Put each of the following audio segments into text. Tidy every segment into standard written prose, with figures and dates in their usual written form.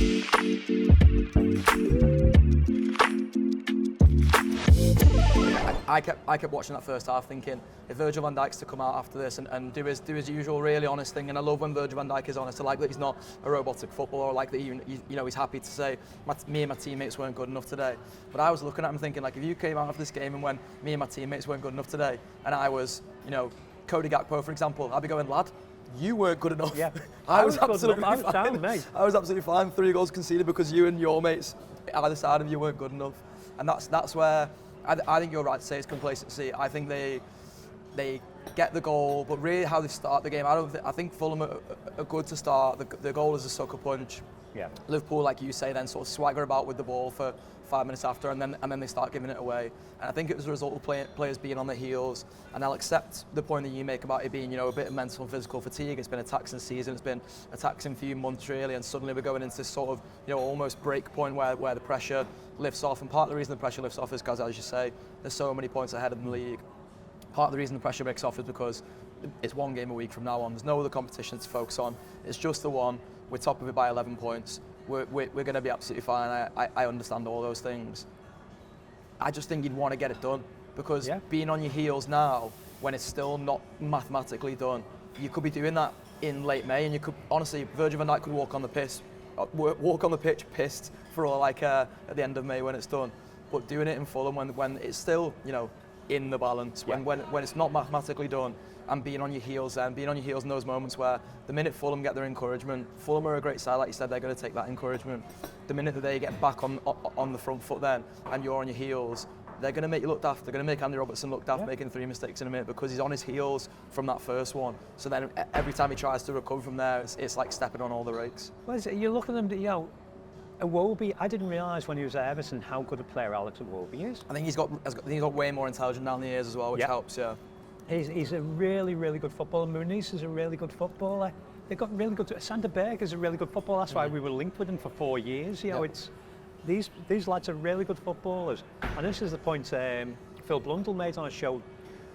I kept watching that first half thinking, if Virgil van Dijk's to come out after this and do his usual really honest thing, and I love when Virgil van Dijk is honest, I like that he's not a robotic footballer, I like that he's happy to say, me and my teammates weren't good enough today. But I was looking at him thinking, like, if you came out of this game and when me and my teammates weren't good enough today, and I was, Cody Gakpo, for example, I'd be going, lad, you weren't good enough. Yeah. I was absolutely fine. Down, mate. I was absolutely fine. 3 goals conceded because you and your mates either side of you weren't good enough. And that's where I think you're right to say it's complacency. I think they get the goal, but really how they start the game, I think Fulham are good to start. The goal is a sucker punch. Yeah. Liverpool, like you say, then sort of swagger about with the ball for 5 minutes after, and then they start giving it away. And I think it was a result of players being on their heels. And I'll accept the point that you make about it being, a bit of mental and physical fatigue. It's been a taxing season. It's been a taxing few months really, and suddenly we're going into this sort of, almost break point where the pressure lifts off. And part of the reason the pressure lifts off is because, as you say, there's so many points ahead of the league. Part of the reason the pressure breaks off is because it's one game a week from now on. There's no other competition to focus on. It's just the one. We're top of it by 11 points. We're going to be absolutely fine. I understand all those things. I just think you'd want to get it done, because being on your heels now, when it's still not mathematically done, you could be doing that in late May, and you could, honestly, Virgil van Dijk could walk on the pitch pissed for all at the end of May when it's done. But doing it in Fulham when it's still, in the balance, when it's not mathematically done, and being on your heels in those moments where the minute Fulham get their encouragement, Fulham are a great side, like you said, they're going to take that encouragement. The minute that they get back on the front foot then, and you're on your heels, they're going to make you look daft. They're going to make Andy Robertson look daft, making 3 mistakes in a minute, because he's on his heels from that first one. So then every time he tries to recover from there, it's like stepping on all the rakes. Well, you look at them, Iwobi, I didn't realise when he was at Everton how good a player Alex Iwobi is. I think he's got way more intelligence down the years as well, which helps, yeah. He's a really, really good footballer. Muniz is a really good footballer. They've got really good... Sander Berg is a really good footballer. That's why we were linked with him for 4 years. It's these lads are really good footballers. And this is the point Phil Blundell made on a show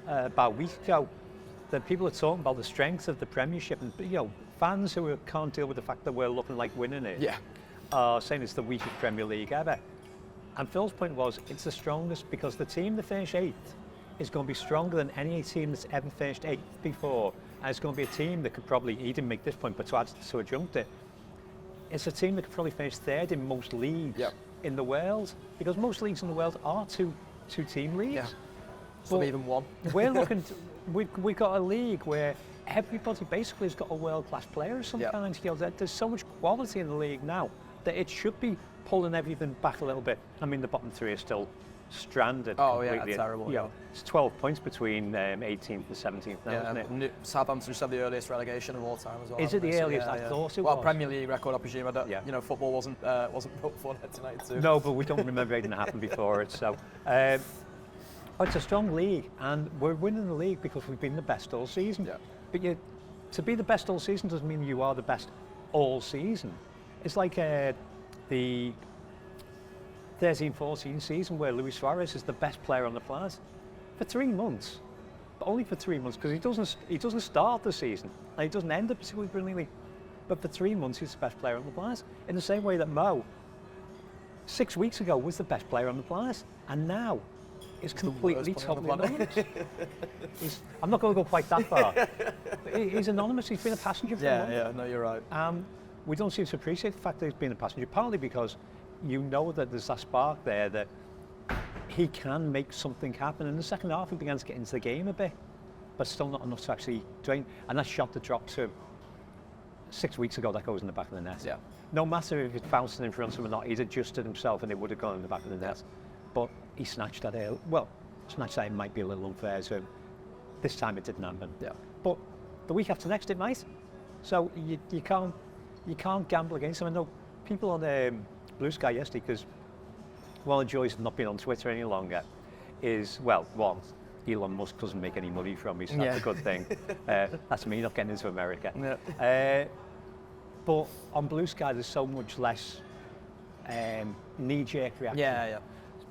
about a week ago, that people are talking about the strength of the Premiership, and fans who can't deal with the fact that we're looking like winning it are saying it's the weakest Premier League ever. And Phil's point was, it's the strongest because the team that finished 8th is going to be stronger than any team that's ever finished 8th before. And it's going to be a team that could probably, he didn't make this point, but to add to adjunct it, it's a team that could probably finish 3rd in most leagues in the world, because most leagues in the world are two-team leagues. Yeah. Some even one. We're looking, we've got a league where everybody basically has got a world-class player of some kind. There's so much quality in the league now that it should be pulling everything back a little bit. I mean, the bottom 3 are still stranded. Oh completely. Yeah, terrible. It's 12 points between 18th and 17th now, isn't it? Southampton just had the earliest relegation of all time as well. Is it the earliest? I thought it was. Well, Premier League record, I presume. Football wasn't put forward tonight too. No, but we don't remember anything that happened before it. So, it's a strong league, and we're winning the league because we've been the best all season. Yeah. But to be the best all season doesn't mean you are the best all season. It's like the 13-14 season where Luis Suarez is the best player on the planet for 3 months, but only for 3 months, because he doesn't start the season and he doesn't end it particularly brilliantly. But for 3 months, he's the best player on the planet. In the same way that Mo, 6 weeks ago, was the best player on the planet, and now is completely totally anonymous. I'm not going to go quite that far. He's anonymous. He's been a passenger for a month. Yeah, no, you're right. We don't seem to appreciate the fact that he's been a passenger, partly because that there's that spark there that he can make something happen. In the second half, he began to get into the game a bit, but still not enough to actually drain. And that shot that dropped to 6 weeks ago, that goes in the back of the net. Yeah. No matter if it's bouncing in front of him or not, he's adjusted himself and it would have gone in the back of the net. But he snatched that early. Well, snatched that might be a little unfair, so this time it didn't happen. Yeah. But the week after next, it might. So you can't gamble against him. I know people on Blue Sky yesterday, because one of the joys of not being on Twitter any longer is, well, one, Elon Musk doesn't make any money from me, so that's a good thing. That's me not getting into America. Yeah. But on Blue Sky, there's so much less knee-jerk reaction. Yeah.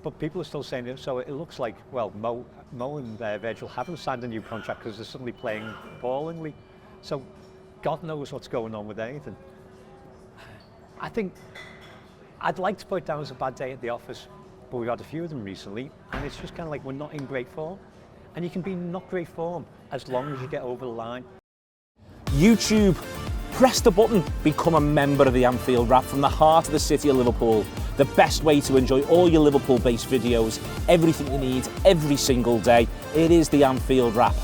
But people are still saying it, so it looks like, well, Mo and Virgil haven't signed a new contract because they're suddenly playing appallingly. So God knows what's going on with anything. I think I'd like to put it down as a bad day at the office, but we've had a few of them recently, and it's just kind of like we're not in great form. And you can be in not great form as long as you get over the line. YouTube, press the button, become a member of the Anfield Wrap from the heart of the city of Liverpool. The best way to enjoy all your Liverpool-based videos, everything you need, every single day. It is the Anfield Wrap.